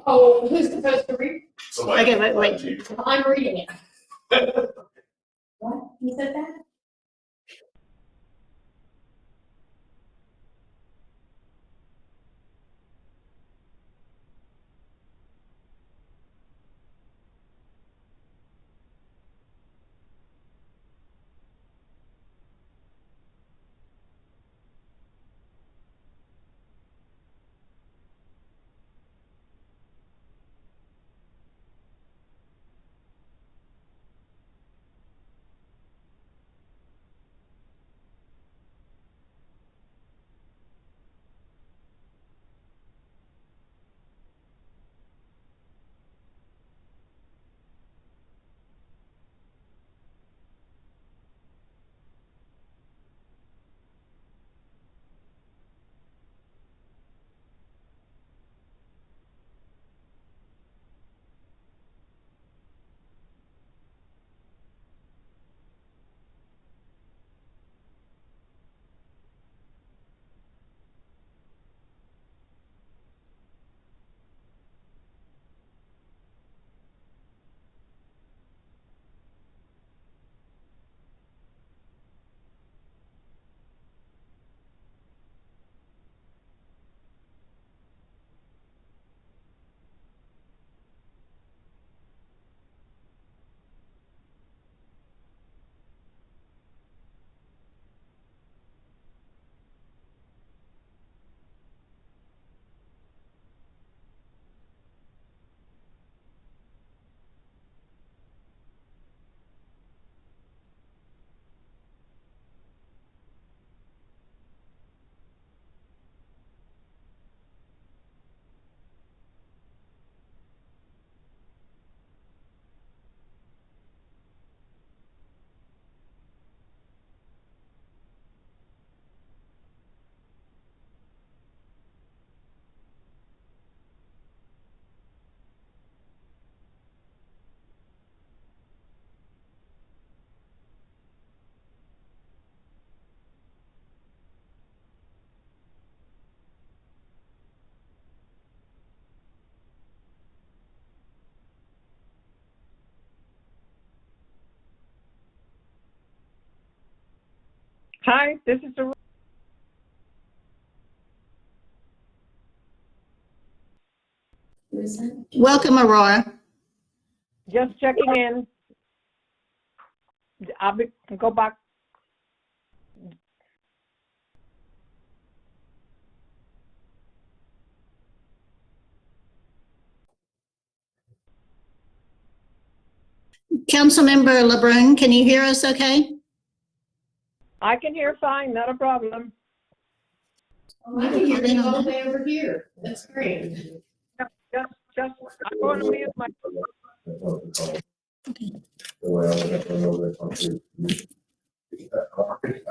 Oh, who's supposed to read? Okay, wait. I'm reading it. What? You said that? Hi, this is the. Welcome, Aurora. Just checking in. Go back. Councilmember LeBrun, can you hear us okay? I can hear fine, not a problem. I can hear you all the way over here. That's great. Just, I'm going to mute my.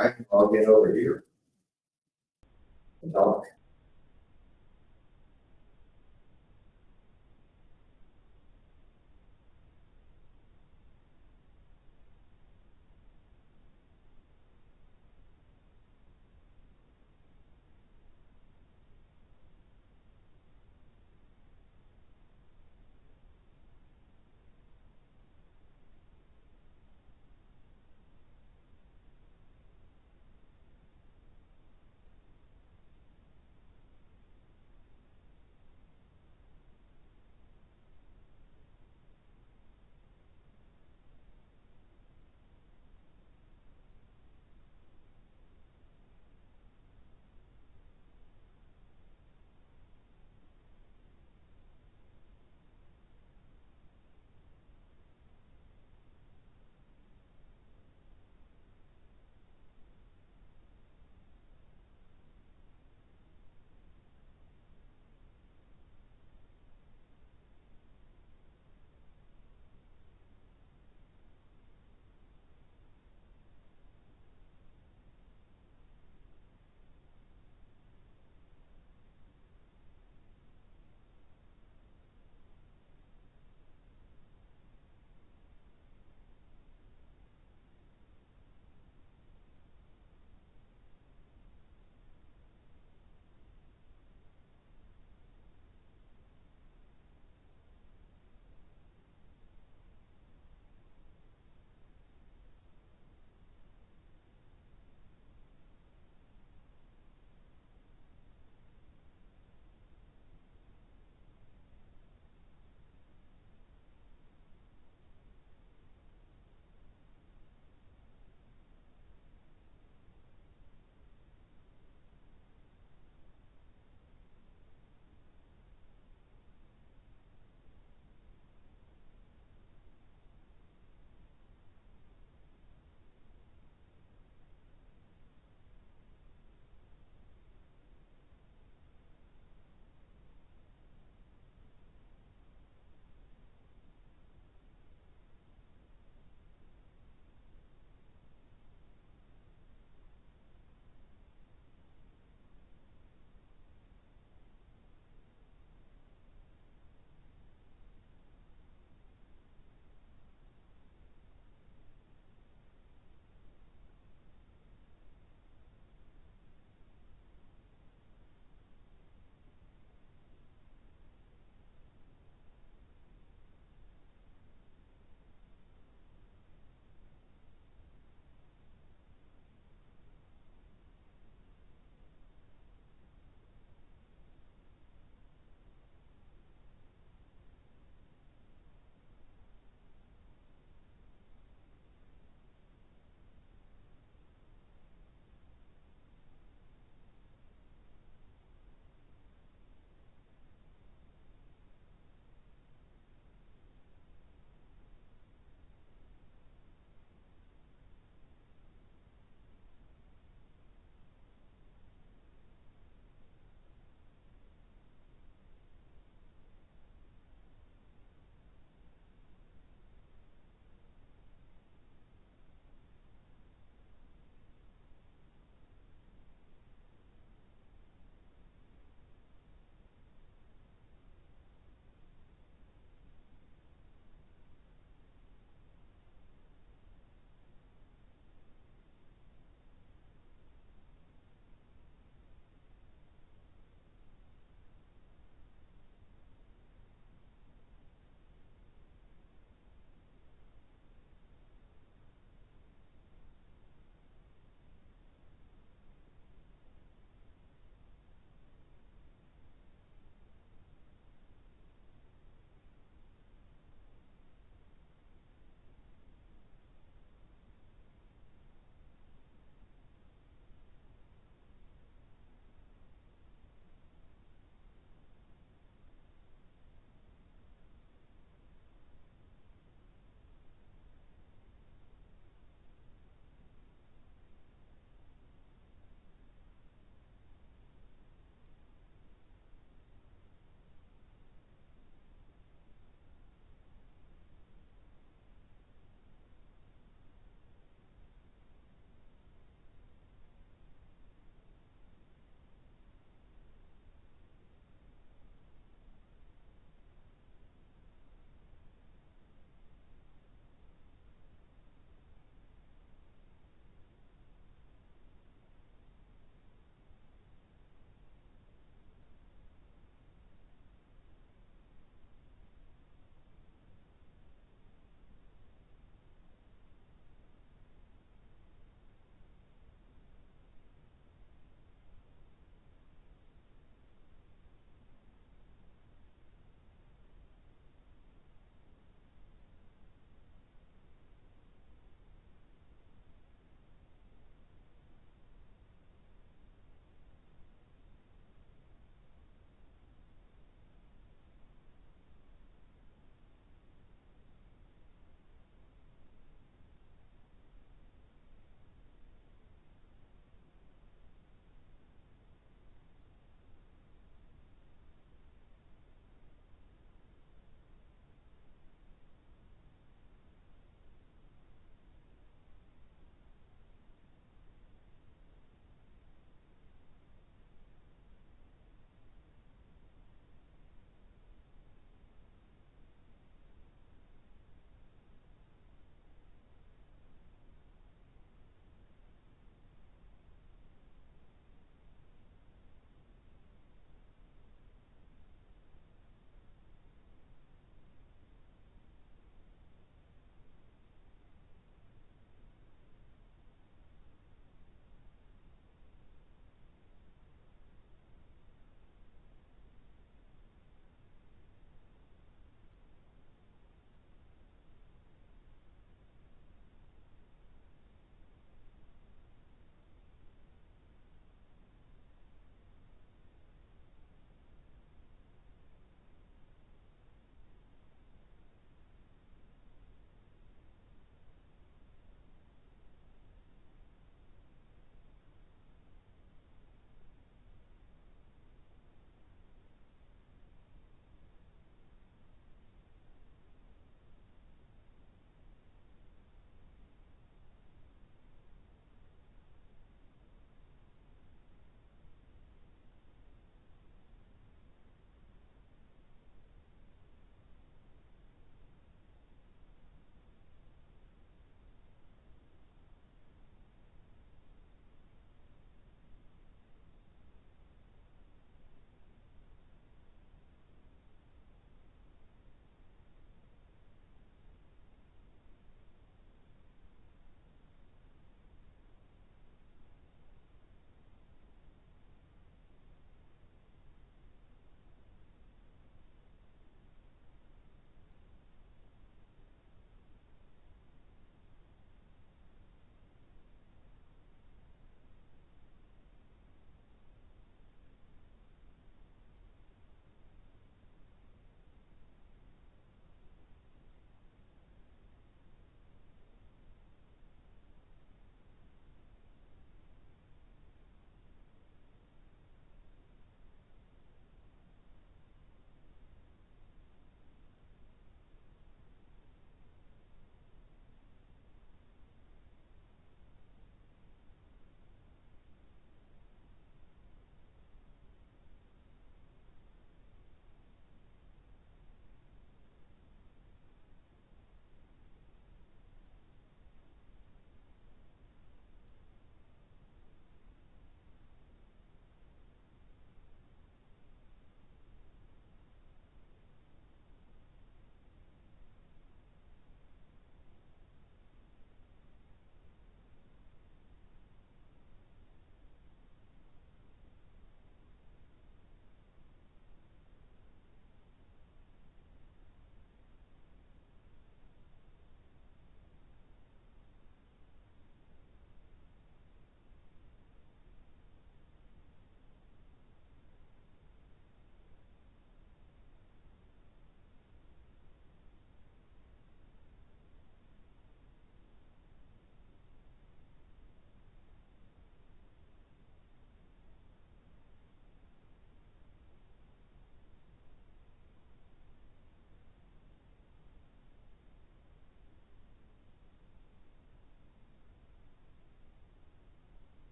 I can log in over here. And talk.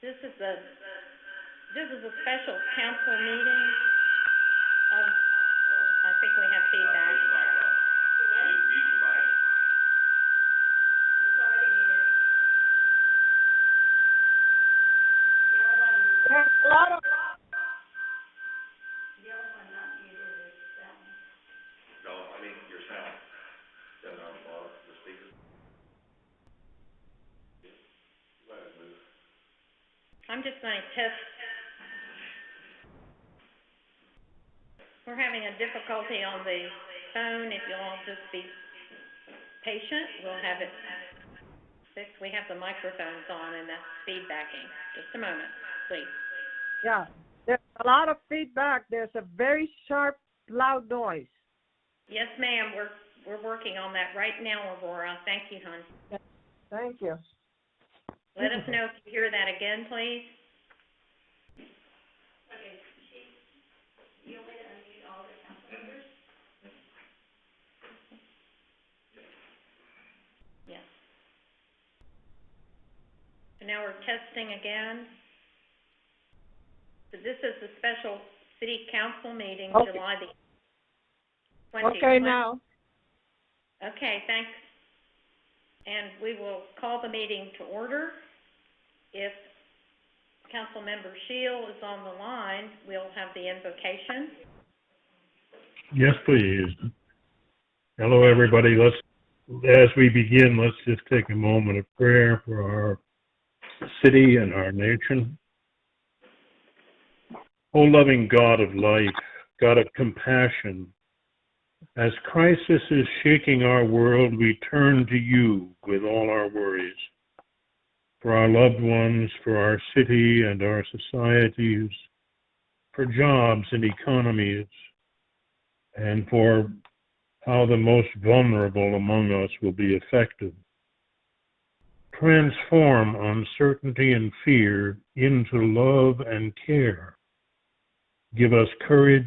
This is a special council meeting of, I think we have feedback. There's a lot of, No, I mean yourself. Then the speaker. Let it move. I'm just going to test. We're having a difficulty on the phone. If you'll all just be patient, we'll have it fixed. We have the microphones on and that's feedbacking. Just a moment, please. yeah, there's a lot of feedback. There's a very sharp, loud noise. Yes, ma'am, we're working on that right now, Aurora. Thank you, hon. Thank you. Let us know if you hear that again, please. Yes. So now we're testing again. So this is the special city council meeting, Okay. July the 20th. Okay, now. Okay, thanks. And we will call the meeting to order. If Councilmember Shield is on the line, we'll have the invocation. Yes, please. Hello, everybody. As we begin, let's just take a moment of prayer for our city and our nation. O loving God of life, God of compassion, as crisis is shaking our world, we turn to you with all our worries. For our loved ones, for our city and our societies, for jobs and economies, and for how the most vulnerable among us will be affected. Transform uncertainty and fear into love and care. Give us courage,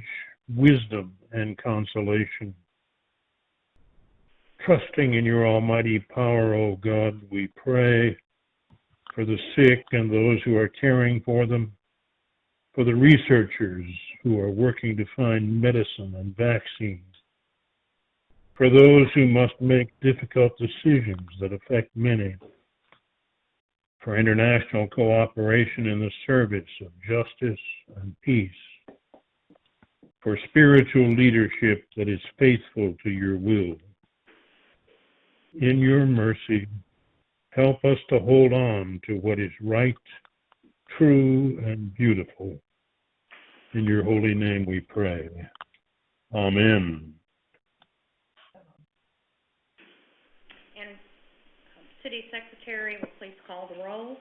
wisdom, and consolation. Trusting in your almighty power, O God, we pray for the sick and those who are caring for them, for the researchers who are working to find medicine and vaccines, for those who must make difficult decisions that affect many, for international cooperation in the service of justice and peace, for spiritual leadership that is faithful to your will. In your mercy, help us to hold on to what is right, true, and beautiful. In your holy name we pray. Amen. And City Secretary, will please call the roll.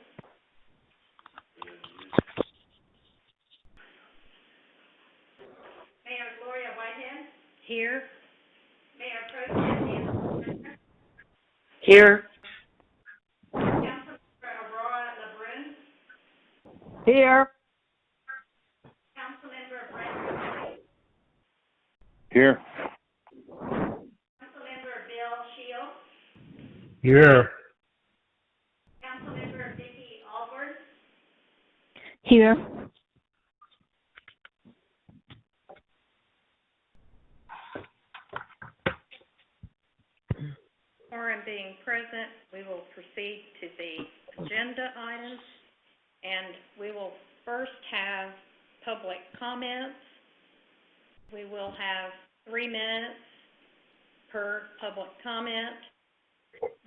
Mayor Gloria Whitehead. Here. Mayor Pro Tem Nancy. Here. Councilmember Aurora LeBrun. Here. Councilmember Brent. Here. Councilmember Bill Shield. Here. Councilmember Vicki Albert. Here. Quorum being present, we will proceed to the agenda items, and we will first have public comments. We will have 3 minutes per public comment.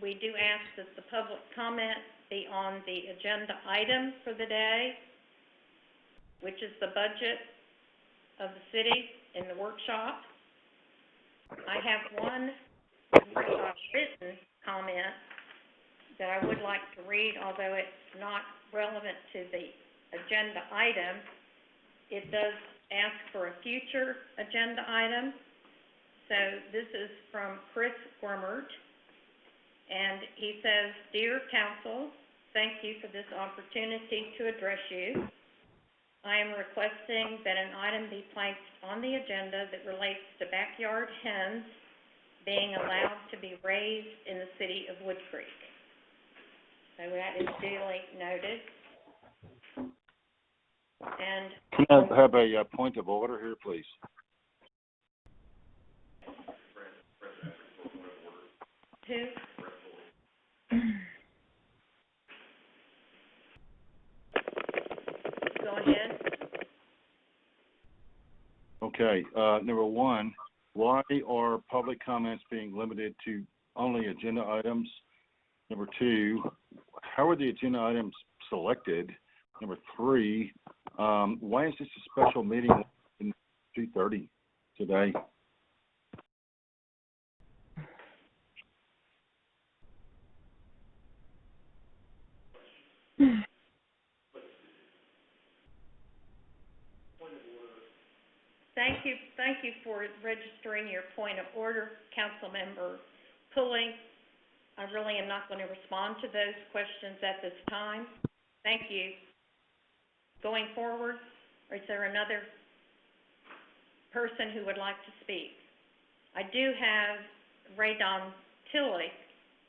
We do ask that the public comment be on the agenda item for the day, which is the budget of the city in the workshop. I have one written comment that I would like to read, although it's not relevant to the agenda item. It does ask for a future agenda item. So this is from Chris Wormert, and he says, "Dear Council, thank you for this opportunity to address you. I am requesting that an item be placed on the agenda that relates to backyard hens being allowed to be raised in the city of Woodcreek." So that is duly noted. And Can I have a point of order here, please? who? Go ahead. Okay, number one, why are public comments being limited to only agenda items? Number two, how are the agenda items selected? Number three, why is this a special meeting at 2:30 today? Thank you for registering your point of order, Councilmember Pulley. I really am not going to respond to those questions at this time. Thank you. Going forward, or is there another person who would like to speak? I do have Ray Don Tilley,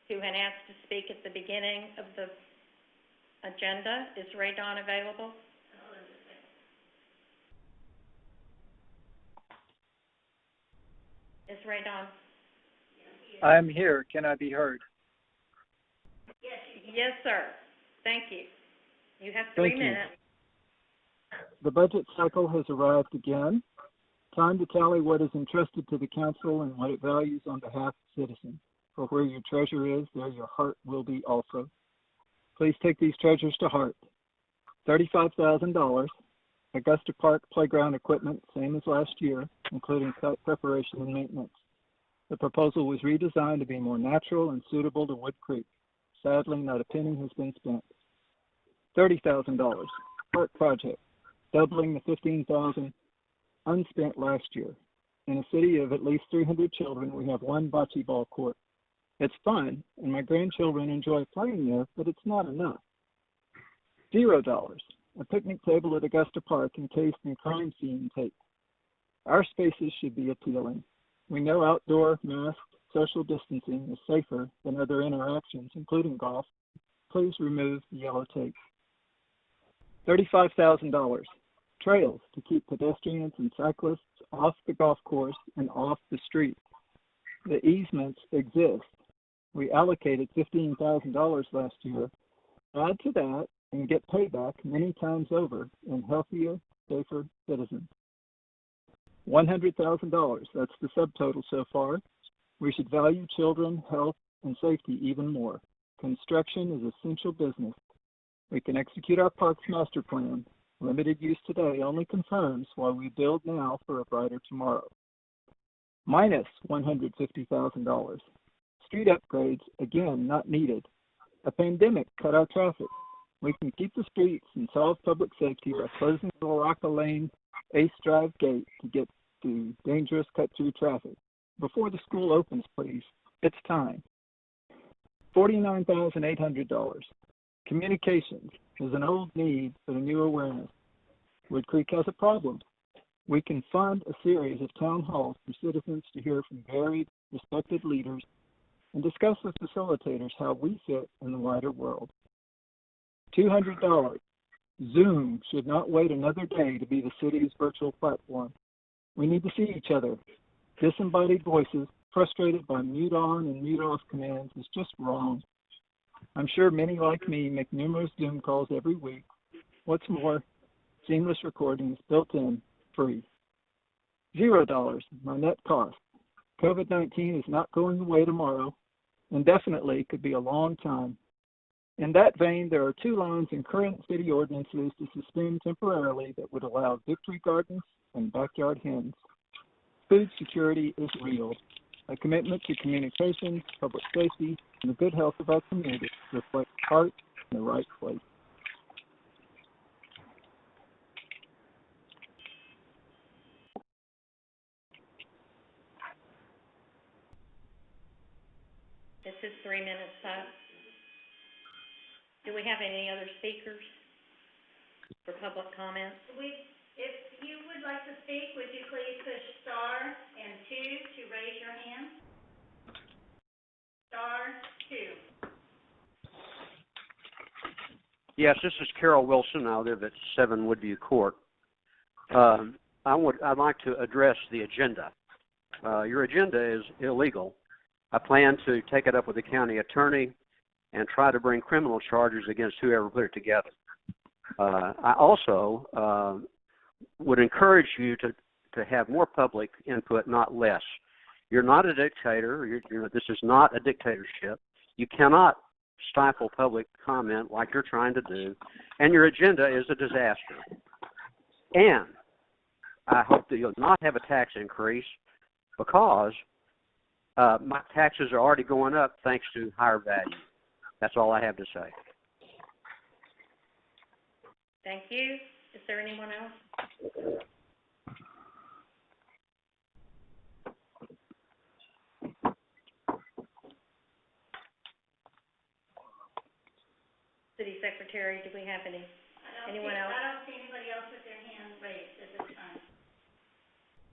who had asked to speak at the beginning of the agenda. Is Ray Don available? Is Ray Don? I'm here. Can I be heard? Yes, sir. Thank you. You have 3 Thank you. minutes. The budget cycle has arrived again. Time to tally what is entrusted to the council and what it values on behalf of citizens. For where your treasure is, there your heart will be also. Please take these treasures to heart. $35,000, Augusta Park playground equipment, same as last year, including site preparation and maintenance. The proposal was redesigned to be more natural and suitable to Woodcreek. Sadly, not a penny has been spent. $30,000, park project, doubling the $15,000 unspent last year. In a city of at least 300 children, we have one bocce ball court. It's fun, and my grandchildren enjoy playing there, but it's not enough. $0, a picnic table at Augusta Park encased in crime scene tape. Our spaces should be appealing. We know outdoor, masked, social distancing is safer than other interactions, including golf. Please remove the yellow tape. $35,000, trails to keep pedestrians and cyclists off the golf course and off the street. The easements exist. We allocated $15,000 last year. Add to that and get payback many times over in healthier, safer citizens. $100,000, that's the subtotal so far. We should value children, health, and safety even more. Construction is essential business. We can execute our parks master plan. Limited use today only confirms why we build now for a brighter tomorrow. Minus $150,000. Street upgrades, again, not needed. A pandemic cut our traffic. We can keep the streets and solve public safety by closing the Laraca Lane Ace Drive gate to get to dangerous cut-through traffic. Before the school opens, please. It's time. $49,800. Communications is an old need but a new awareness. Woodcreek has a problem. We can fund a series of town halls for citizens to hear from varied, respected leaders and discuss with facilitators how we fit in the wider world. $200. Zoom should not wait another day to be the city's virtual platform. We need to see each other. Disembodied voices, frustrated by mute on and mute off commands, is just wrong. I'm sure many like me make numerous Zoom calls every week. What's more, seamless recordings built in, free. $0, my net cost. COVID-19 is not going away tomorrow, and definitely could be a long time. In that vein, there are 2 lines in current city ordinances to suspend temporarily that would allow victory gardens and backyard hens. Food security is real. A commitment to communications, public safety, and the good health of our community reflects heart in the right place. This is 3 minutes up. Do we have any other speakers for public comments? If you would like to speak, would you please push star and 2 to raise your hand? Star 2. Yes, this is Carol Wilson. I live at 7 Woodview Court. I'd like to address the agenda. Your agenda is illegal. I plan to take it up with the county attorney and try to bring criminal charges against whoever put it together. I also would encourage you to have more public input, not less. You're not a dictator. This is not a dictatorship. You cannot stifle public comment like you're trying to do, and your agenda is a disaster. And I hope that you'll not have a tax increase because my taxes are already going up thanks to higher value. That's all I have to say. Thank you. Is there anyone else? City Secretary, do we have anyone else? I don't see anybody else with their hand raised at this time.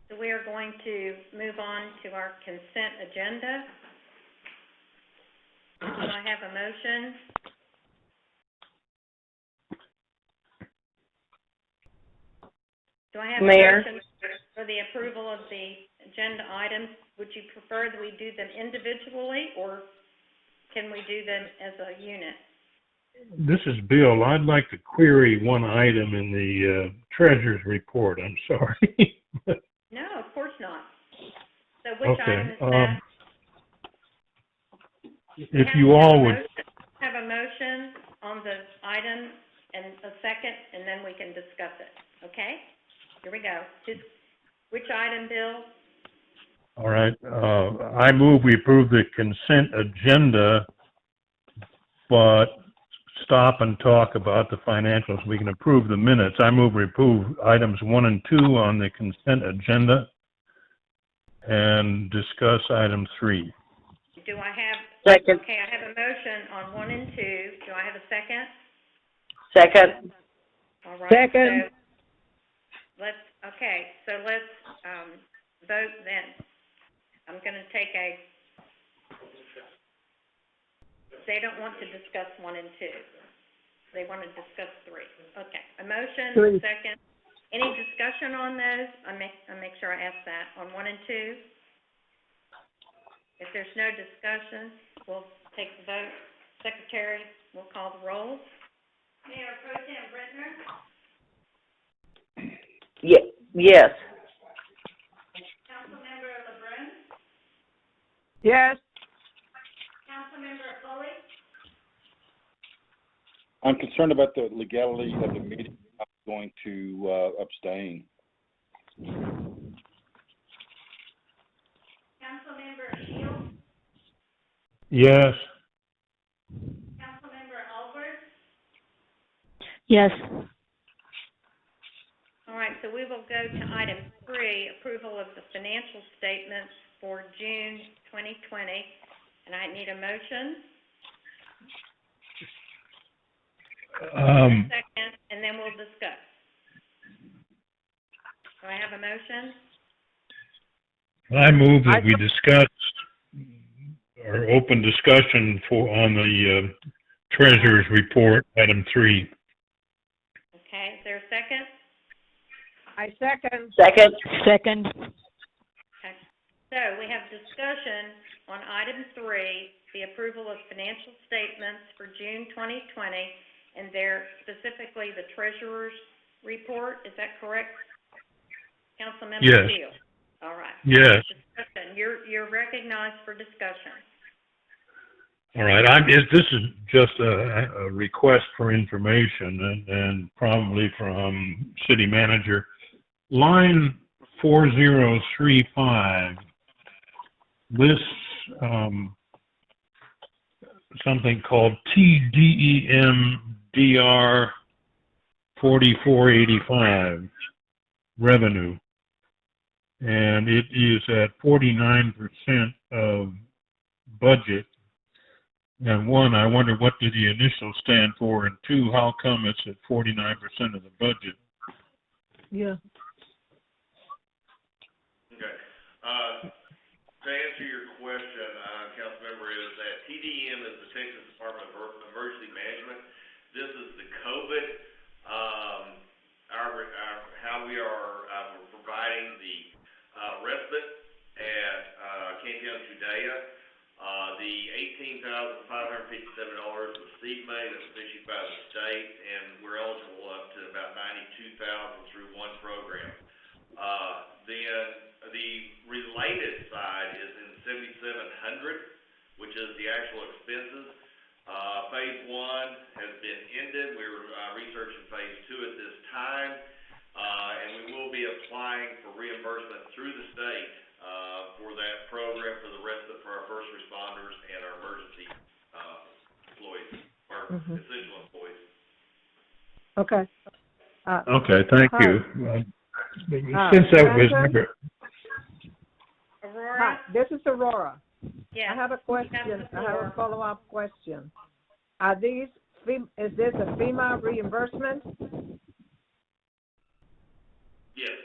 So we are going to move on to our consent agenda. Do I have a motion? Do I have Mayor. a motion for the approval of the agenda items? Would you prefer that we do them individually, or can we do them as a unit? This is Bill. I'd like to query one item in the treasurer's report. I'm sorry. No, of course not. So which Okay, item is that? if you all would, Have a motion on the item and a second, and then we can discuss it, okay? Here we go. Which item, Bill? all right, I move we approve the consent agenda, but stop and talk about the financials. We can approve the minutes. I move we approve items 1 and 2 on the consent agenda and discuss item 3. Do I have? Second. Okay, I have a motion on 1 and 2. Do I have a second? Second. All right. Second. So let's vote then. I'm going to take they don't want to discuss 1 and 2. They want to discuss 3. Okay, a motion, 3. second. Any discussion on those? I make sure I ask that on 1 and 2. If there's no discussion, we'll take the vote. Secretary will call the roll. Mayor Pro Tem Britner, Yes. Councilmember LeBrun, Yes. Councilmember Foley, I'm concerned about the legality of the meeting. I'm going to abstain. Councilmember Shields, Yes. Councilmember Albert, Yes. All right, so we will go to item 3, approval of the financial statements for June 2020. And I need a motion, second, and then we'll discuss. Do I have a motion? I move that we discuss or open discussion on the treasurer's report, item 3. Okay, is there a second? I second. Second. Okay. So we have discussion on item 3, the approval of financial statements for June 2020, and they're specifically the treasurer's report. Is that correct? Councilmember Yes. Shields? All right. Yes. Discussion. You're recognized for discussion. All right. This is just a request for information and probably from city manager. Line 4035 lists something called TDEMDR 4485 revenue, and it is at 49% of budget. And 1, I wonder what did the initials stand for, and 2, how come it's at 49% of the budget? Yeah. Okay. To answer your question, Councilmember, is that TDM is the Texas Department of Emergency Management. This is the COVID, how we are we're providing the respite at Canton Judea. The $18,557 was seed money that was issued by the state, and we're eligible up to about $92,000 through one program. Then the related side is in 7,700, which is the actual expenses. Phase 1 has been ended. We're researching phase 2 at this time, and we will be applying for reimbursement through the state for that program for the rest of for our first responders and our emergency employees, or essential employees. Okay. Okay, thank you. Since that was never, Aurora? Hi, this is Aurora. Yes. I have a question. I have a follow-up question. Are these, is this a FEMA reimbursement? Yes,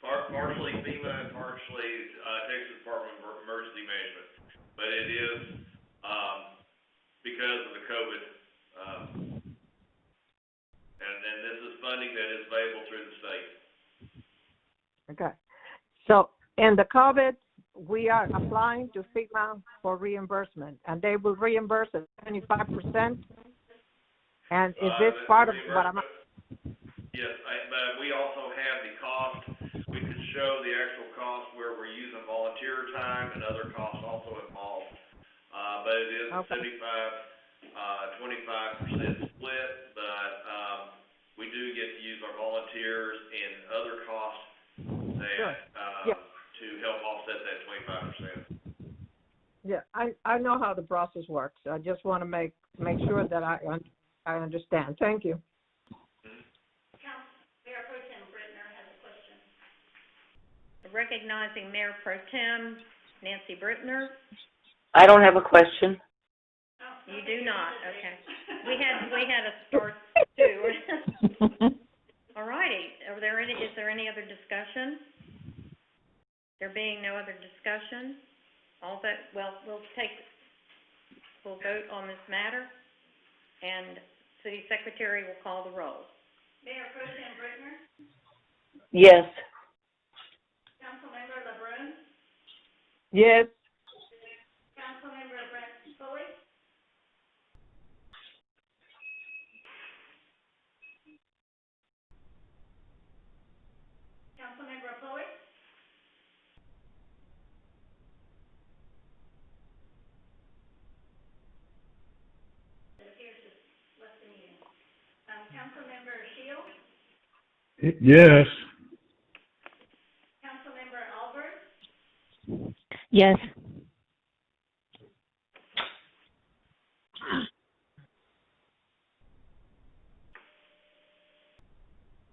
partially FEMA and partially Texas Department of Emergency Management, but it is because of the COVID, and this is funding that is available through the state. Okay. So in the COVID, we are applying to FEMA for reimbursement, and they will reimburse at 75%. And is this part of what I'm? Yes, but we also have the cost. We could show the actual cost where we're using volunteer time and other costs also involved. But it is a 25% split, but we do get to use our volunteers and other costs that to help offset that 25%. Yeah, I know how the process works. I just want to make sure that I understand. Thank you. Mayor Pro Tem Brittner has a question. Recognizing Mayor Pro Tem Nancy Brittner. I don't have a question. You do not, okay. We had a start too. All righty, is there any other discussion? There being no other discussion, we'll vote on this matter, and City Secretary will call the roll. Mayor Pro Tem Brittner, Yes. Councilmember LeBrun, Yes. Councilmember Brent Foley, Councilmember Foley, it appears to left the meeting. Councilmember Shields, yes. Councilmember Albert, Yes.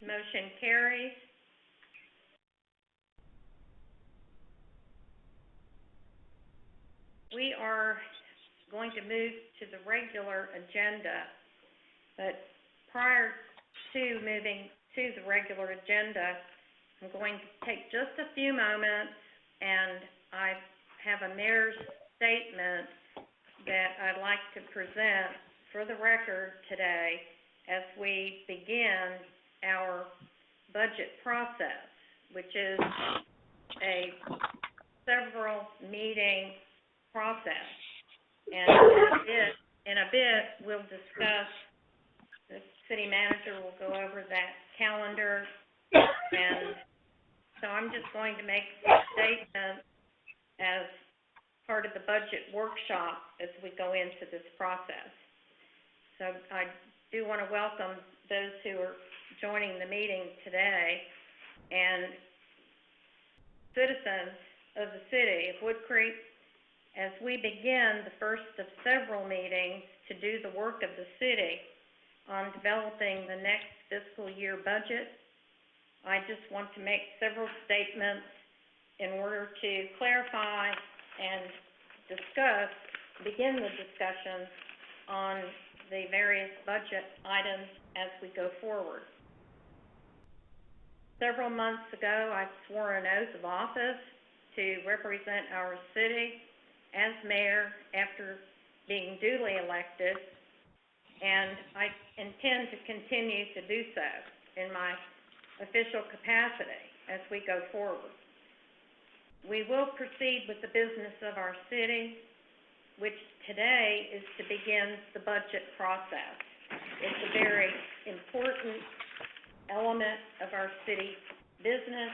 Motion carries. We are going to move to the regular agenda, but prior to moving to the regular agenda, I'm going to take just a few moments, and I have a mayor's statement that I'd like to present for the record today as we begin our budget process, which is a several meeting process. And in a bit, we'll discuss, the city manager will go over that calendar, and so I'm just going to make a statement as part of the budget workshop as we go into this process. So I do want to welcome those who are joining the meeting today, and citizens of the city of Woodcreek, as we begin the first of several meetings to do the work of the city on developing the next fiscal year budget. I just want to make several statements in order to clarify and begin the discussion on the various budget items as we go forward. Several months ago, I swore an oath of office to represent our city as mayor after being duly elected and I intend to continue to do so in my official capacity as we go forward. We will proceed with the business of our city, which today is to begin the budget process. It's a very important element of our city business,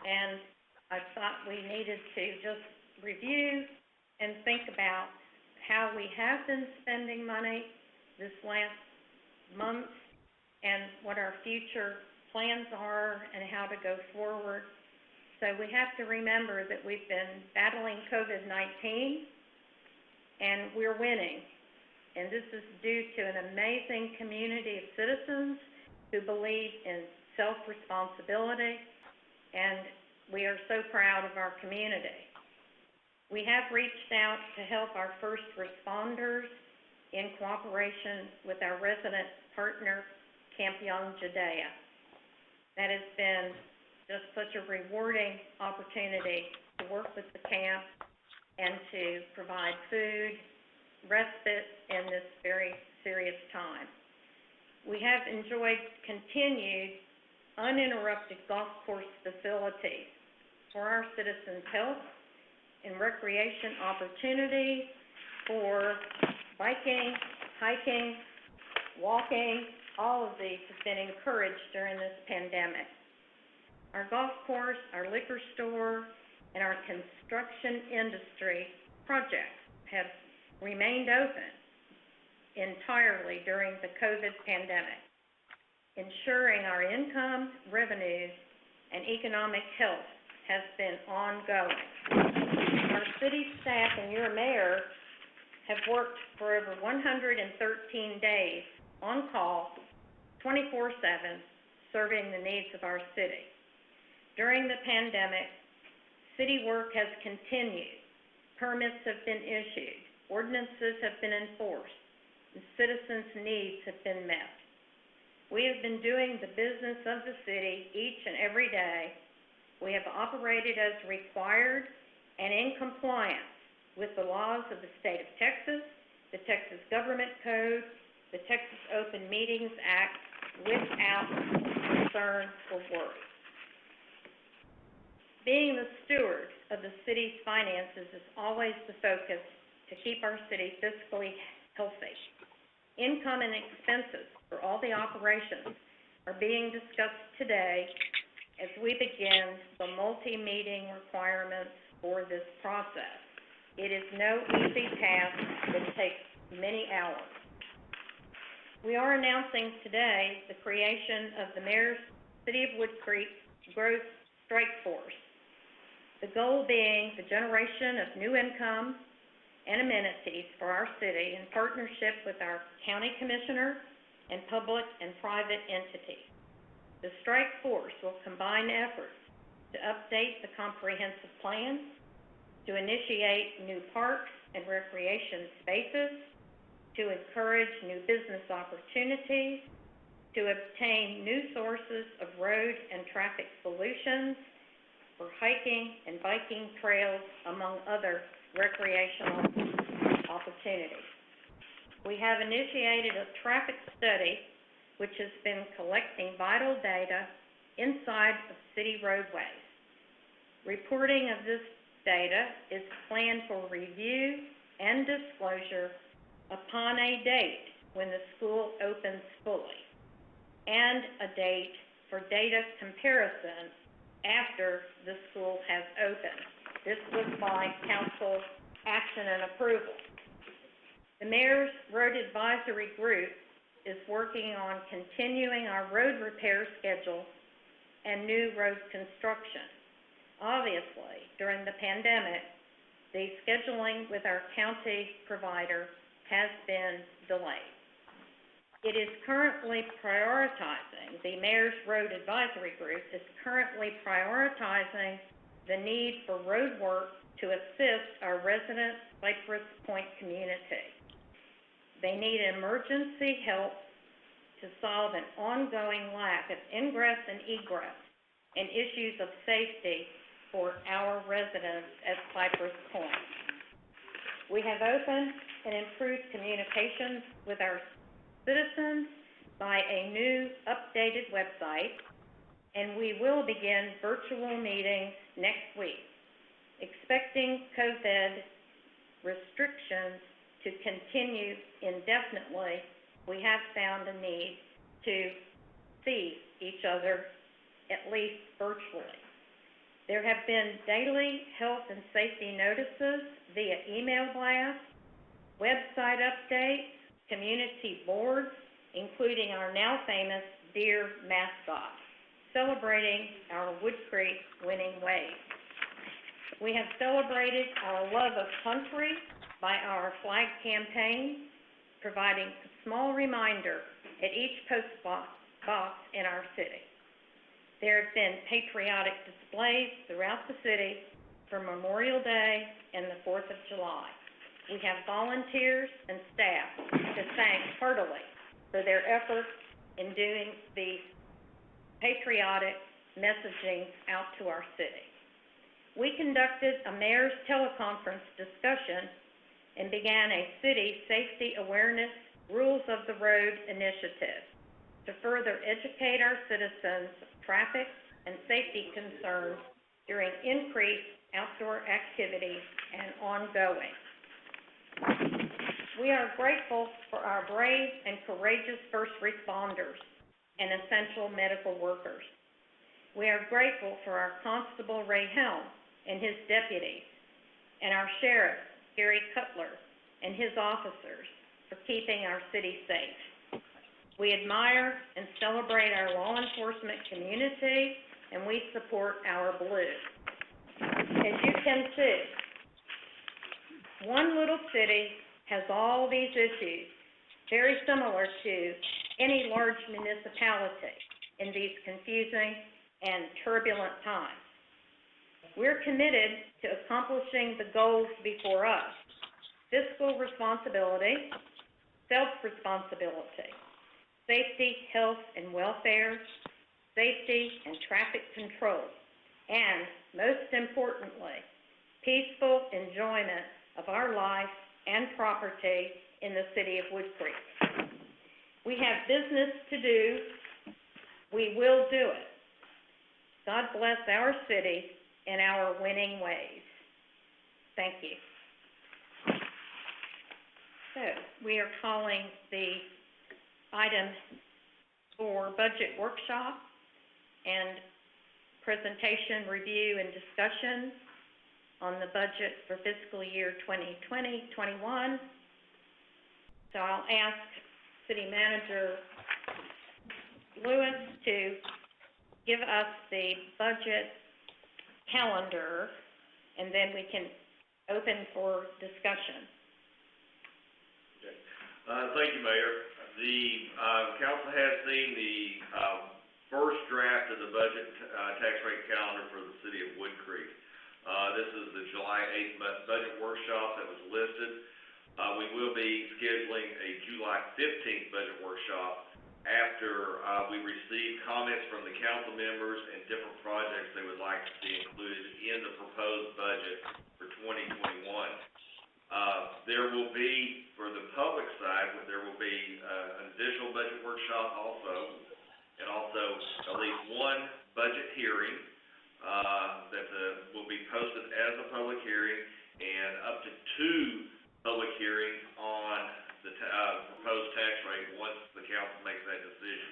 and I thought we needed to just review and think about how we have been spending money this last month and what our future plans are and how to go forward. So we have to remember that we've been battling COVID-19 and we're winning. And this is due to an amazing community of citizens who believe in self-responsibility, and we are so proud of our community. We have reached out to help our first responders in cooperation with our resident partner, Camp Young Judea. That has been just such a rewarding opportunity to work with the camp and to provide food, respite in this very serious time. We have enjoyed continued uninterrupted golf course facilities for our citizens' health and recreation opportunities for biking, hiking, walking. All of these have been encouraged during this pandemic. Our golf course, our liquor store, and our construction industry projects have remained open entirely during the COVID pandemic, ensuring our income, revenues, and economic health has been ongoing. Our city staff and your mayor have worked for over 113 days on call, 24/7, serving the needs of our city. During the pandemic, city work has continued, permits have been issued, ordinances have been enforced, and citizens' needs have been met. We have been doing the business of the city each and every day. We have operated as required and in compliance with the laws of the state of Texas, the Texas Government Code, the Texas Open Meetings Act, without concern or worry. Being the steward of the city's finances is always the focus to keep our city fiscally healthy. Income and expenses for all the operations are being discussed today as we begin the multi-meeting requirements for this process. It is no easy task that takes many hours. We are announcing today the creation of the Mayor's City of Woodcreek Growth Strike Force, the goal being the generation of new income and amenities for our city in partnership with our county commissioner and public and private entities. The strike force will combine efforts to update the comprehensive plan, to initiate new parks and recreation spaces, to encourage new business opportunities, to obtain new sources of road and traffic solutions for hiking and biking trails, among other recreational opportunities. We have initiated a traffic study which has been collecting vital data inside of city roadways. Reporting of this data is planned for review and disclosure upon a date when the school opens fully, and a date for data comparison after the school has opened. This was by council action and approval. The Mayor's Road Advisory Group is working on continuing our road repair schedule and new road construction. Obviously, during the pandemic, the scheduling with our county provider has been delayed. It is currently prioritizing, the Mayor's Road Advisory Group is currently prioritizing the need for road work to assist our resident Cypress Point community. They need emergency help to solve an ongoing lack of ingress and egress and issues of safety for our residents at Cypress Point. We have opened and improved communications with our citizens by a new updated website, and we will begin virtual meetings next week. Expecting COVID restrictions to continue indefinitely, we have found a need to see each other, at least virtually. There have been daily health and safety notices via email blast, website updates, community boards, including our now famous deer mascot, celebrating our Woodcreek winning ways. We have celebrated our love of country by our flag campaign, providing a small reminder at each post box in our city. There have been patriotic displays throughout the city for Memorial Day and the 4th of July. We have volunteers and staff to thank heartily for their efforts in doing the patriotic messaging out to our city. We conducted a mayor's teleconference discussion and began a city safety awareness rules of the road initiative to further educate our citizens of traffic and safety concerns during increased outdoor activities and ongoing. We are grateful for our brave and courageous first responders and essential medical workers. We are grateful for our Constable Ray Helm and his deputies, and our Sheriff, Gary Cutler, and his officers for keeping our city safe. We admire and celebrate our law enforcement community, and we support our Blues. As you can see, one little city has all these issues, very similar to any large municipality in these confusing and turbulent times. We're committed to accomplishing the goals before us: fiscal responsibility, self-responsibility, safety, health, and welfare, safety and traffic control, and, most importantly, peaceful enjoyment of our life and property in the city of Woodcreek. We have business to do. We will do it. God bless our city and our winning ways. Thank you. So, we are calling the item for budget workshop and presentation, review, and discussion on the budget for fiscal year 2020-21. So I'll ask City Manager Lewis to give us the budget calendar, and then we can open for discussion. Okay. Thank you, Mayor. The council has seen the first draft of the budget tax rate calendar for the city of Woodcreek. This is the July 8th budget workshop that was listed. We will be scheduling a July 15th budget workshop after we receive comments from the council members and different projects they would like to see included in the proposed budget for 2021. There will be, for the public side, there will be an additional budget workshop also, and also at least one budget hearing that will be posted as a public hearing, and up to 2 public hearings on the proposed tax rate once the council makes that decision.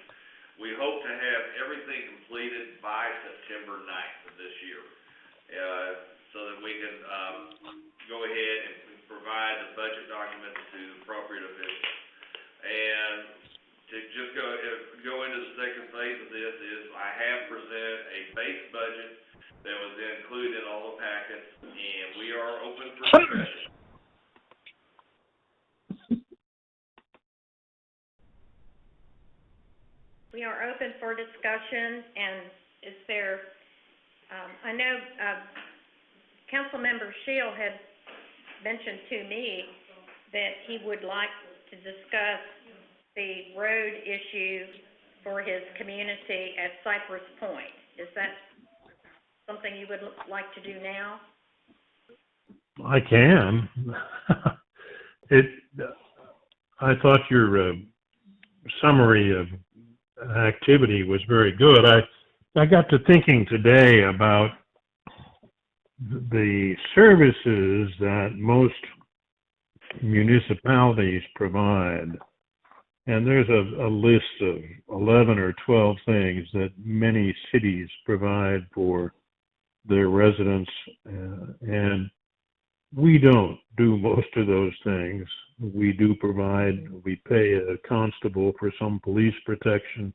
We hope to have everything completed by September 9th of this year, so that we can go ahead and provide the budget documents to the appropriate officials. And to just go into the second phase of this is I have presented a base budget that was included in all the packets, and we are open for discussion. We are open for discussion, and is there, I know Councilmember Shield had mentioned to me that he would like to discuss the road issue for his community at Cypress Point. Is that something you would like to do now? I can. I thought your summary of activity was very good. I got to thinking today about the services that most municipalities provide. And there's a list of 11 or 12 things that many cities provide for their residents, and we don't do most of those things. We do provide, we pay a constable for some police protection,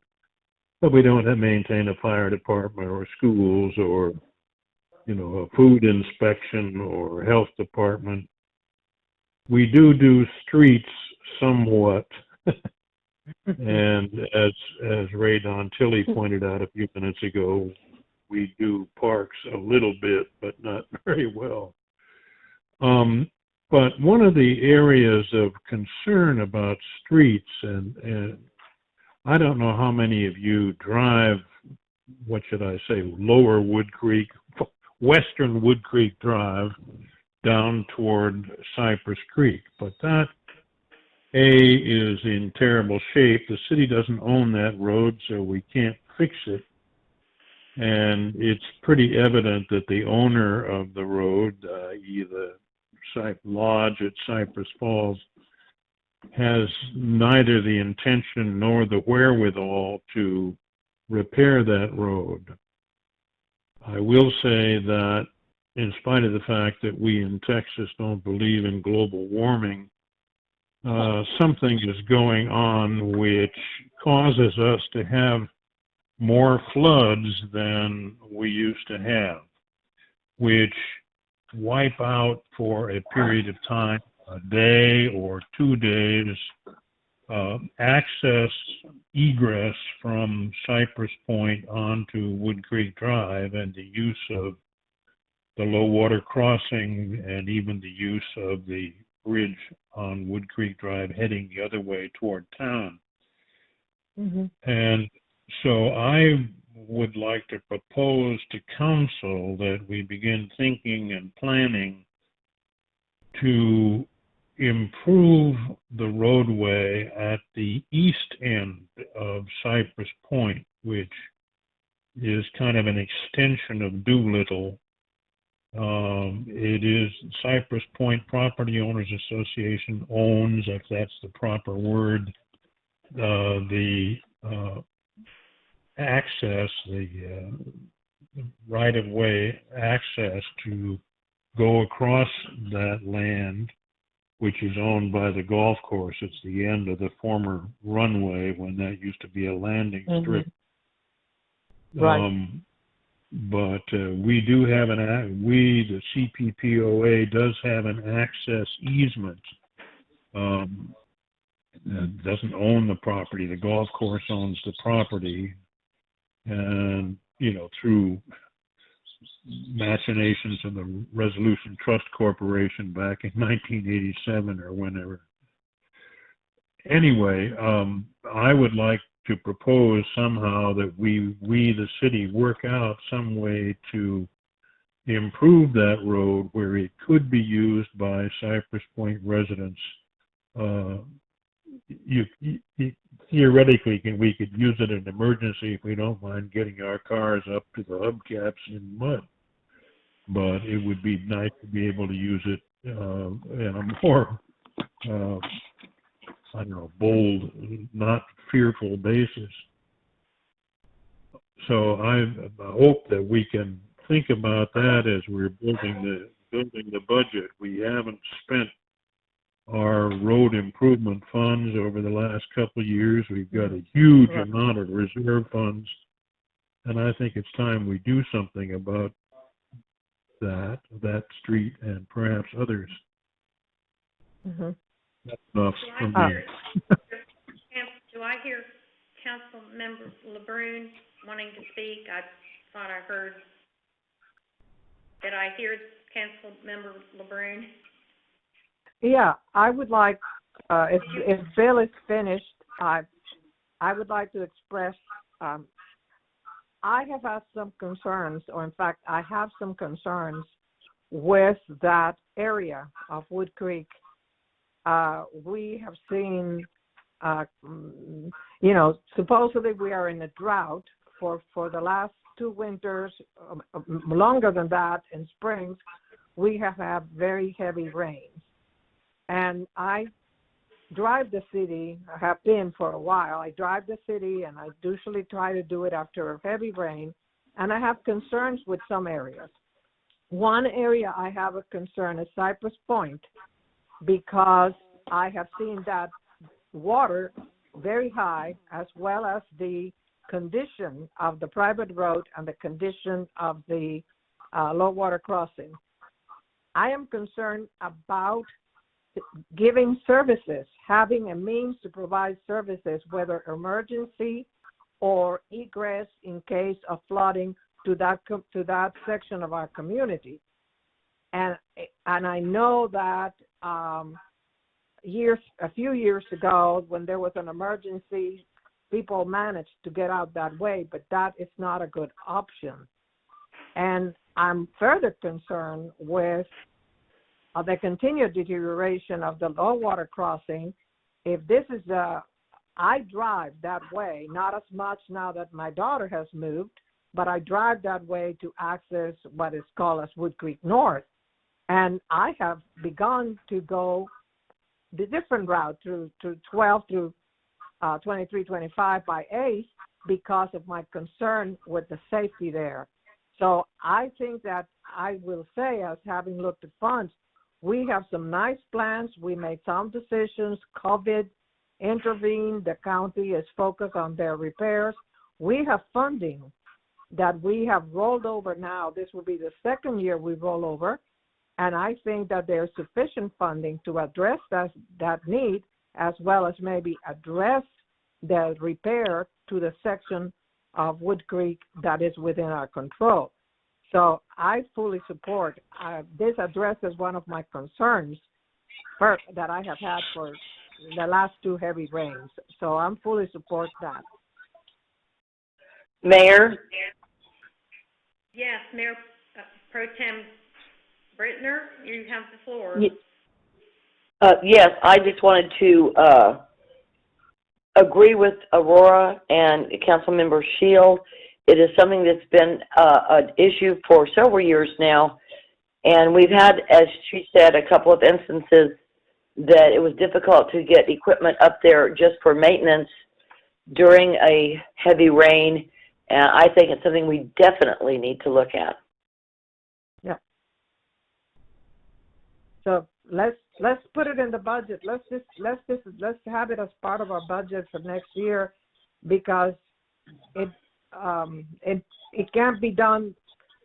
but we don't maintain a fire department or schools or, a food inspection or health department. We do streets somewhat. And as Ray Don Tilley pointed out a few minutes ago, we do parks a little bit, but not very well. But one of the areas of concern about streets, and I don't know how many of you drive, what should I say, lower Woodcreek, western Woodcreek Drive down toward Cypress Creek, but that is in terrible shape. The city doesn't own that road, so we can't fix it. And it's pretty evident that the owner of the road, the Lodge at Cypress Falls, has neither the intention nor the wherewithal to repair that road. I will say that in spite of the fact that we in Texas don't believe in global warming, something is going on which causes us to have more floods than we used to have, which wipe out for a period of time, a day or 2 days, access, egress from Cypress Point onto Woodcreek Drive, and the use of the low water crossing and even the use of the bridge on Woodcreek Drive heading the other way toward town. Mm-hmm. And so I would like to propose to council that we begin thinking and planning to improve the roadway at the east end of Cypress Point, which is kind of an extension of Doolittle. It is Cypress Point Property Owners Association owns, if that's the proper word, the access, the right-of-way access to go across that land, which is owned by the golf course. It's the end of the former runway when that used to be a landing strip. Mm-hmm. Right. But we do have the CPPOA does have an access easement. It doesn't own the property. The golf course owns the property. And, through machinations of the Resolution Trust Corporation back in 1987 or whenever. Anyway, I would like to propose somehow that we the city, work out some way to improve that road where it could be used by Cypress Point residents. Theoretically, we could use it in an emergency if we don't mind getting our cars up to the hubcaps in mud. But it would be nice to be able to use it in a more, bold, not fearful basis. So I hope that we can think about that as we're building the budget. We haven't spent our road improvement funds over the last couple of years. We've got a huge amount of reserve funds, and I think it's time we do something about that street and perhaps others. Mm-hmm. That's enough for me. Do I hear Council Member LeBrun wanting to speak? I thought I heard. Did I hear Council Member LeBrun? Yeah, I would like, if Bill is finished, I would like to express, I have had some concerns, or in fact, I have some concerns with that area of Woodcreek. We have seen Supposedly we are in a drought for the last 2 winters, longer than that in springs. We have had very heavy rains. And I drive the city, I have been for a while. I drive the city, and I usually try to do it after a heavy rain, and I have concerns with some areas. One area I have a concern is Cypress Point, because I have seen that water very high, as well as the condition of the private road and the condition of the low water crossing. I am concerned about giving services, having a means to provide services, whether emergency or egress in case of flooding to that section of our community. And I know that a few years ago, when there was an emergency, people managed to get out that way, but that is not a good option. And I'm further concerned with the continued deterioration of the low water crossing. If this is I drive that way, not as much now that my daughter has moved, but I drive that way to access what is called as Woodcreek North. And I have begun to go the different route through 12 through 23, 25 by 8 because of my concern with the safety there. So I think that I will say, as having looked at funds, we have some nice plans. We made some decisions. COVID intervened. The county is focused on their repairs. We have funding that we have rolled over now. This will be the second year we roll over. And I think that there's sufficient funding to address that need, as well as maybe address the repair to the section of Woodcreek that is within our control. So I fully support. This addresses one of my concerns that I have had for the last 2 heavy rains. So I'm fully support that. Mayor? Yes, Mayor Pro Tem Brittner, you have the floor. Yes, I just wanted to agree with Aurora and Councilmember Shield. It is something that's been an issue for several years now, and we've had, as she said, a couple of instances that it was difficult to get equipment up there just for maintenance during a heavy rain, and I think it's something we definitely need to look at. Yeah. So let's put it in the budget. Let's have it as part of our budget for next year, because it can't be done.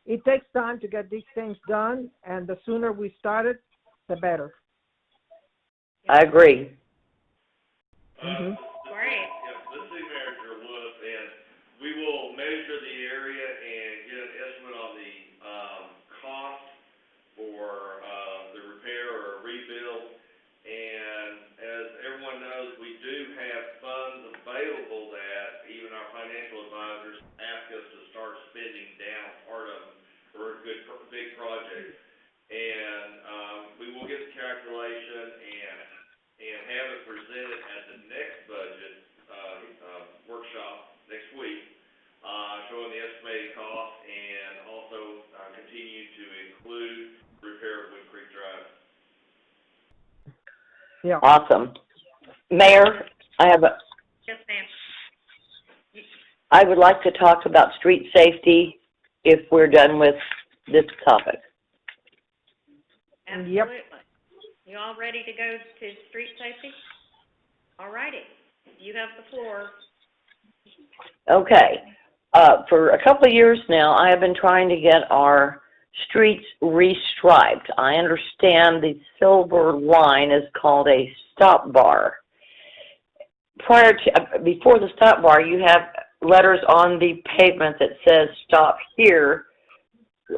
It takes time to get these things done, and the sooner we start it, the better. I agree. Great. Yes, this is City Manager Lewis, and we will measure the area and get an estimate on the cost for the repair or rebuild. And as everyone knows, we do have funds available that even our financial advisors ask us to start spending down part of them for a good, big project. And we will get the calculation and have it presented at the next budget workshop next week, showing the estimated cost, and also continue to include repair of Woodcreek Drive. Yeah. Awesome. Mayor, Yes, ma'am. I would like to talk about street safety if we're done with this topic. Absolutely. Yep. You all ready to go to street safety? All righty. You have the floor. Okay. For a couple of years now, I have been trying to get our streets restriped. I understand the silver line is called a stop bar. Before the stop bar, you have letters on the pavement that says stop here.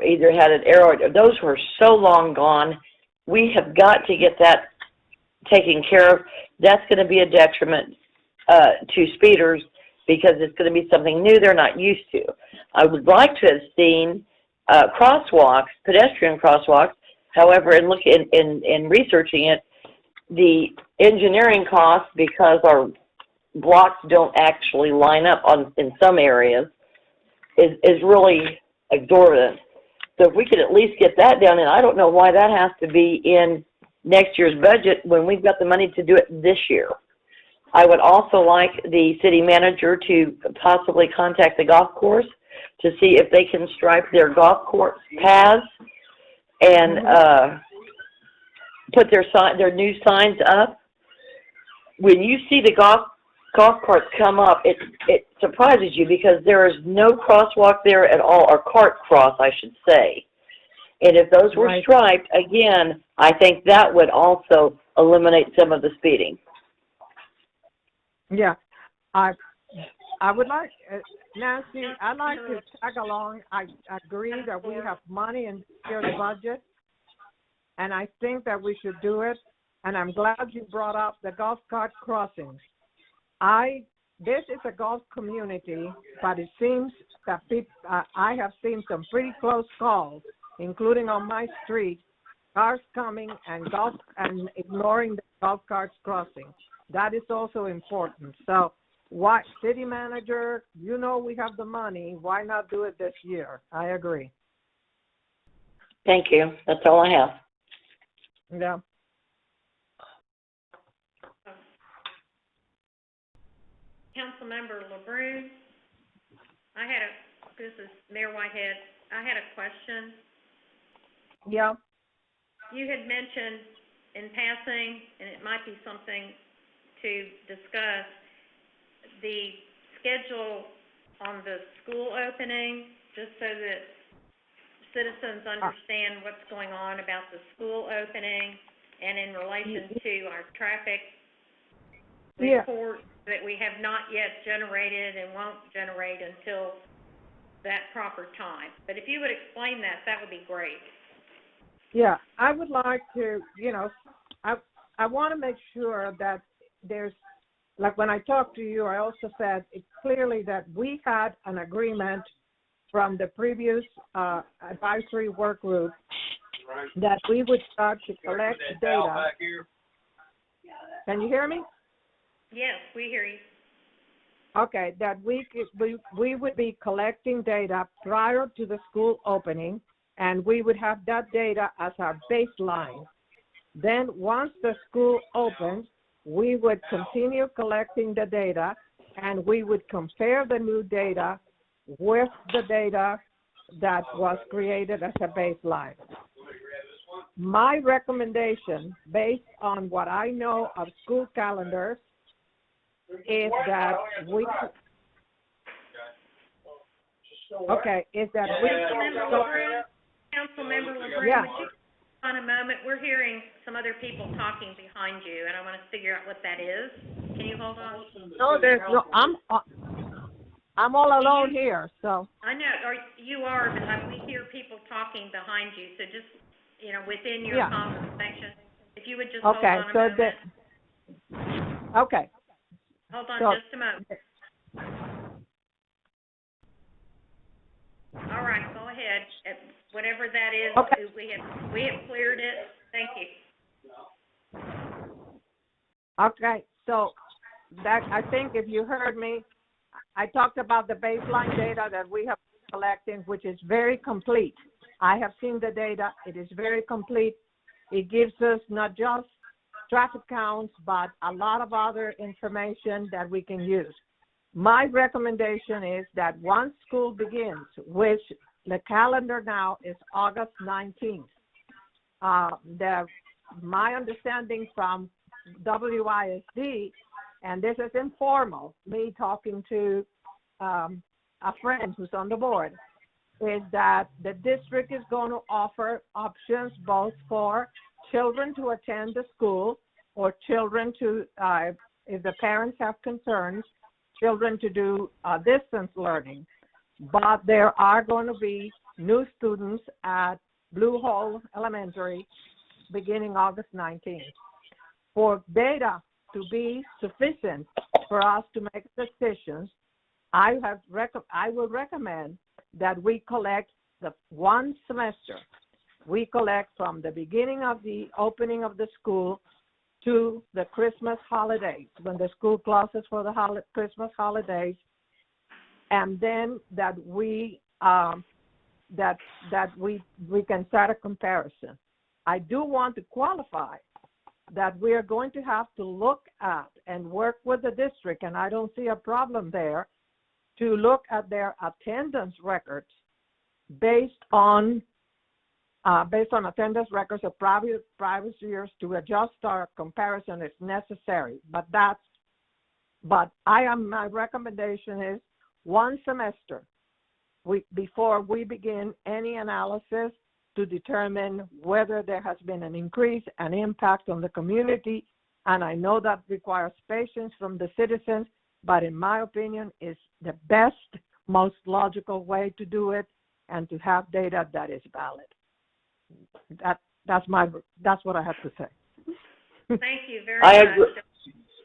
Either had an arrow. Those were so long gone. We have got to get that taken care of. That's going to be a detriment to speeders, because it's going to be something new they're not used to. I would like to have seen crosswalks, pedestrian crosswalks. However, in researching it, the engineering costs, because our blocks don't actually line up in some areas is really exorbitant. So if we could at least get that down, and I don't know why that has to be in next year's budget when we've got the money to do it this year. I would also like the city manager to possibly contact the golf course to see if they can stripe their golf course paths and put their new signs up. When you see the golf carts come up, it surprises you because there is no crosswalk there at all, or cart cross, I should say. And if those were striped, again, I think that would also eliminate some of the speeding. Yeah, I would like, Nancy, I'd like to tag along. I agree that we have money in your budget, and I think that we should do it. And I'm glad you brought up the golf cart crossings. This is a golf community, but it seems that I have seen some pretty close calls, including on my street, cars coming and ignoring the golf carts crossing. That is also important. So, city manager, you know we have the money. Why not do it this year? I agree. Thank you. That's all I have. Yeah. Councilmember LeBrun, this is Mayor Whitehead. I had a question. Yeah. You had mentioned in passing, and it might be something to discuss, the schedule on the school opening, just so that citizens understand what's going on about the school opening and in relation to our traffic report that we have not yet generated and won't generate until that proper time. But if you would explain that, that would be great. Yeah, I would like to, I want to make sure that there's, like when I talked to you, I also said it's clearly that we had an agreement from the previous advisory work group that we would start to collect data. Can you hear me? Yes, we hear you. Okay, that we would be collecting data prior to the school opening, and we would have that data as our baseline. Then once the school opens, we would continue collecting the data, and we would compare the new data with the data that was created as a baseline. My recommendation, based on what I know of school calendars, is that we Councilmember LeBrun, yeah. would you on a moment? We're hearing some other people talking behind you, and I want to figure out what that is. Can you hold on? No, there's no. I'm all alone here, so. I know, or you are, but we hear people talking behind you. So just within your conversation, if you would just hold on a moment. Okay. Hold on just a moment. All right, go ahead. Whatever that is, okay. we have cleared it. Thank you. Okay, so that I think if you heard me, I talked about the baseline data that we have collecting, which is very complete. I have seen the data. It is very complete. It gives us not just traffic counts, but a lot of other information that we can use. My recommendation is that once school begins, which the calendar now is August 19th, my understanding from WISD, and this is informal, me talking to a friend who's on the board, is that the district is going to offer options both for children to attend the school or children to, if the parents have concerns, children to do distance learning. But there are going to be new students at Blue Hole Elementary beginning August 19th. For data to be sufficient for us to make decisions, I will recommend that we collect the one semester. We collect from the beginning of the opening of the school to the Christmas holidays, when the school closes for the Christmas holidays, and then that we can start a comparison. I do want to qualify that we are going to have to look at and work with the district, and I don't see a problem there, to look at their attendance records based on attendance records of previous years to adjust our comparison if necessary. But my recommendation is one semester before we begin any analysis to determine whether there has been an increase, an impact on the community. And I know that requires patience from the citizens, but in my opinion, is the best, most logical way to do it and to have data that is valid. That's what I have to say. Thank you very much. Agree.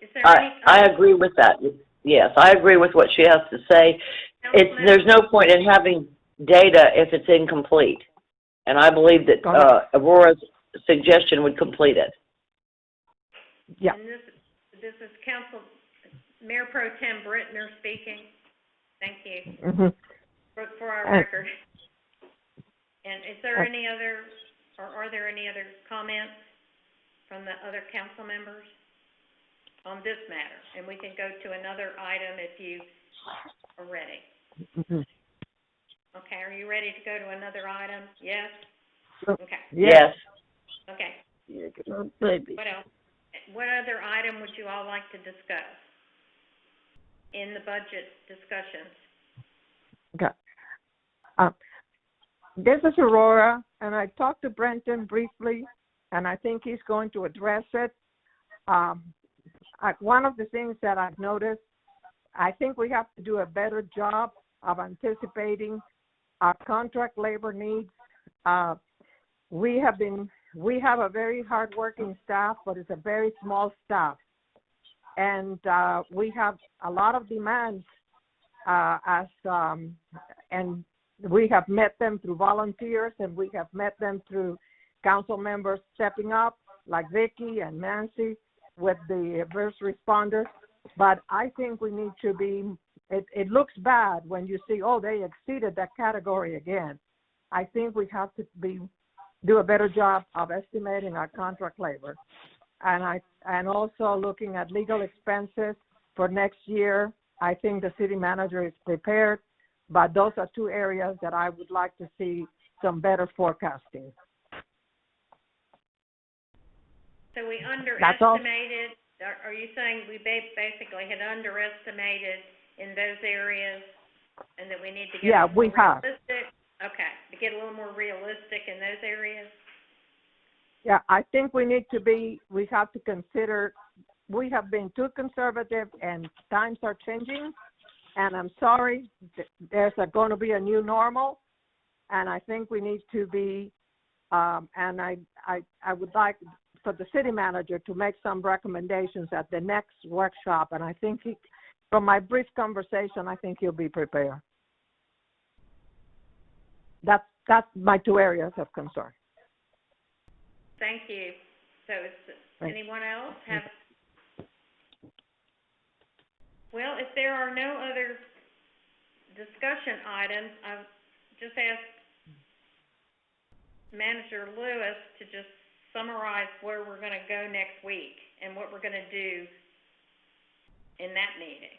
Is there any? I agree with that. Yes, I agree with what she has to say. There's no point in having data if it's incomplete. And I believe that Aurora's suggestion would complete it. Yeah. And this is Mayor Pro Tem Brittner speaking. Thank you for our record. And is there any other, or are there any other comments from the other council members on this matter? And we can go to another item if you are ready. Okay, are you ready to go to another item? Yes? Okay. Yes. Okay. Baby. What else? What other item would you all like to discuss in the budget discussions? Okay. This is Aurora, and I talked to Brenton briefly, and I think he's going to address it. One of the things that I've noticed, I think we have to do a better job of anticipating our contract labor needs. We have a very hardworking staff, but it's a very small staff. And we have a lot of demands and we have met them through volunteers, and we have met them through council members stepping up, like Vicki and Nancy, with the first responders. But I think we need to be, it looks bad when you see, they exceeded that category again. I think we have to do a better job of estimating our contract labor. And also looking at legal expenses for next year. I think the city manager is prepared, but those are two areas that I would like to see some better forecasting. So we underestimated, are you saying we basically had underestimated in those areas and that we need to get a little more realistic? Okay, to get a little more realistic in those areas? Yeah, I think we have to consider, we have been too conservative and times are changing. And I'm sorry, there's going to be a new normal. And I think we need to be, and I would like for the city manager to make some recommendations at the next workshop. And I think from my brief conversation, I think he'll be prepared. That's my two areas of concern. Thank you. So anyone else have? Well, if there are no other discussion items, I've just asked Manager Lewis to just summarize where we're going to go next week and what we're going to do in that meeting.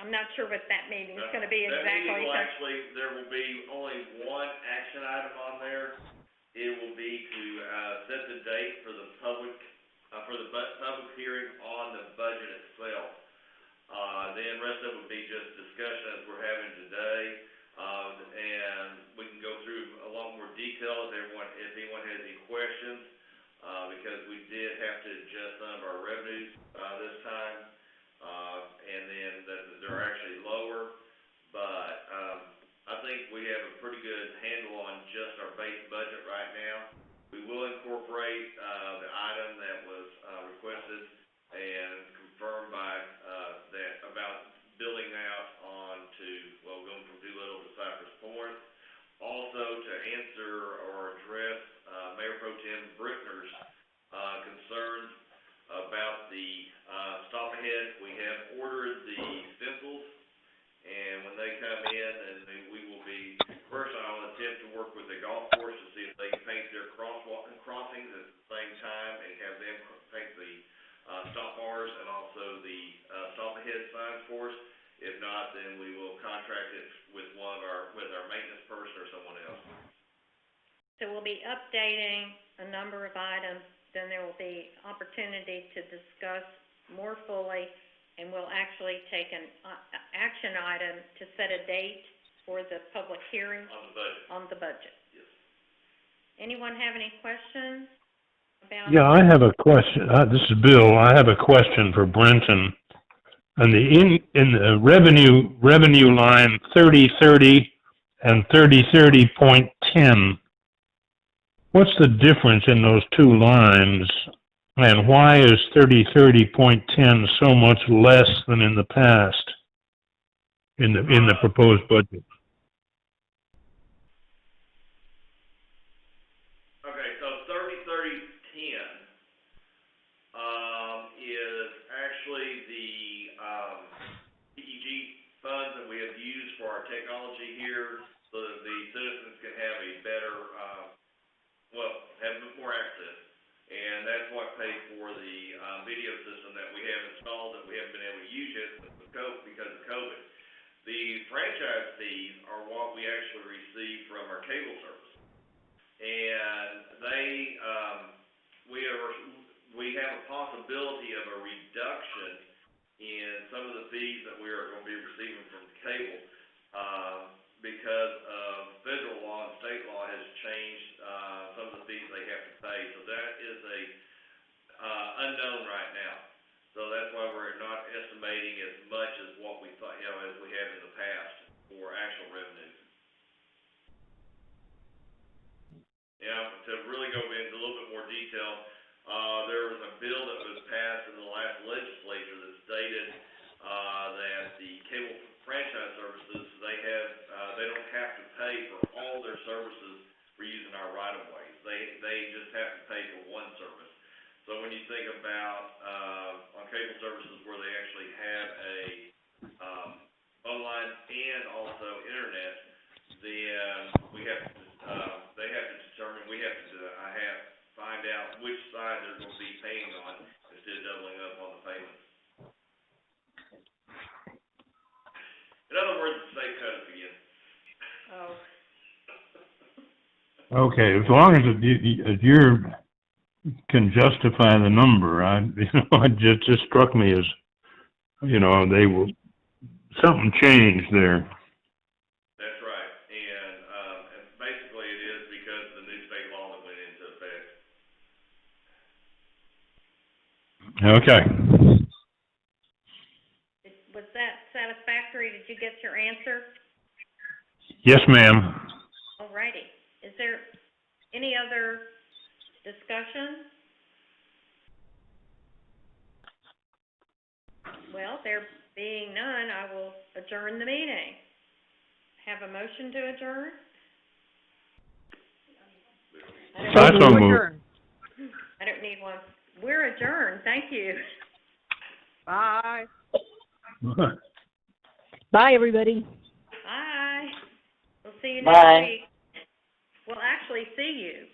I'm not sure what that meeting is going to be exactly. That meeting will actually, there will be only one action item on there. It will be to set the date for the public hearing on the budget itself. Then rest of it would be just discussion as we're having today. And we can go through a lot more detail if anyone has any questions, because we did have to adjust some of our revenues this time. And then they're actually lower. But I think we have a pretty good handle on just our base budget right now. We will incorporate the item that was requested and confirmed by that about building out going from Doolittle to Cypress Point. Also to answer or address Mayor Pro Tem Brittner's us and also the, stop ahead signs for us. If not, then we will contract it with with our maintenance person or someone else. So we'll be updating a number of items, then there will be opportunity to discuss more fully, and we'll actually take an action item to set a date for the public hearing On the budget. Yes. Anyone have any questions about? Yeah, I have a question. This is Bill. I have a question for Brenton. On the in the revenue line 3030 and 3030.10, what's the difference in those two lines, and why is 3030.10 so much less than in the past in the proposed budget? Okay, so 30-30-10, is actually the, PEG funds that we have used for our technology here, so that the citizens can have a better, have more access. And that's what paid for the, video system that we have installed that we haven't been able to use yet because of COVID. The franchise fees are what we actually receive from our cable service. And they, we have a possibility of a reduction in some of the fees that we are going to be receiving from cable, because of federal law and state law has changed, some of the fees they have to pay. So that is a, unknown right now. So that's why we're not estimating as much as what we thought, as we have in the past for actual revenues. To really go into a little bit more detail, there was a bill that was passed in the last legislature that stated, that the cable franchise services, they don't have to pay for all their services for using our right-of-ways. They just have to pay for one service. So when you think about, on cable services where they actually have a, phone line and also internet, then we have to, they have to determine, find out which side they're going to be paying on instead of doubling up on the payments. In other words, the state cut us again. Oh. Okay, as long as you can justify the number, it just struck me as, something changed there. That's right, and basically it is because of the new state law that went into effect. Okay. Was that satisfactory? Did you get your answer? Yes, ma'am. All righty. Is there any other discussion? Well, there being none, I will adjourn the meeting. Have a motion to adjourn? I so moved. I don't need one. We're adjourned. Thank you. Bye. Bye, everybody. Bye. We'll see you Bye. next week. We'll actually see you.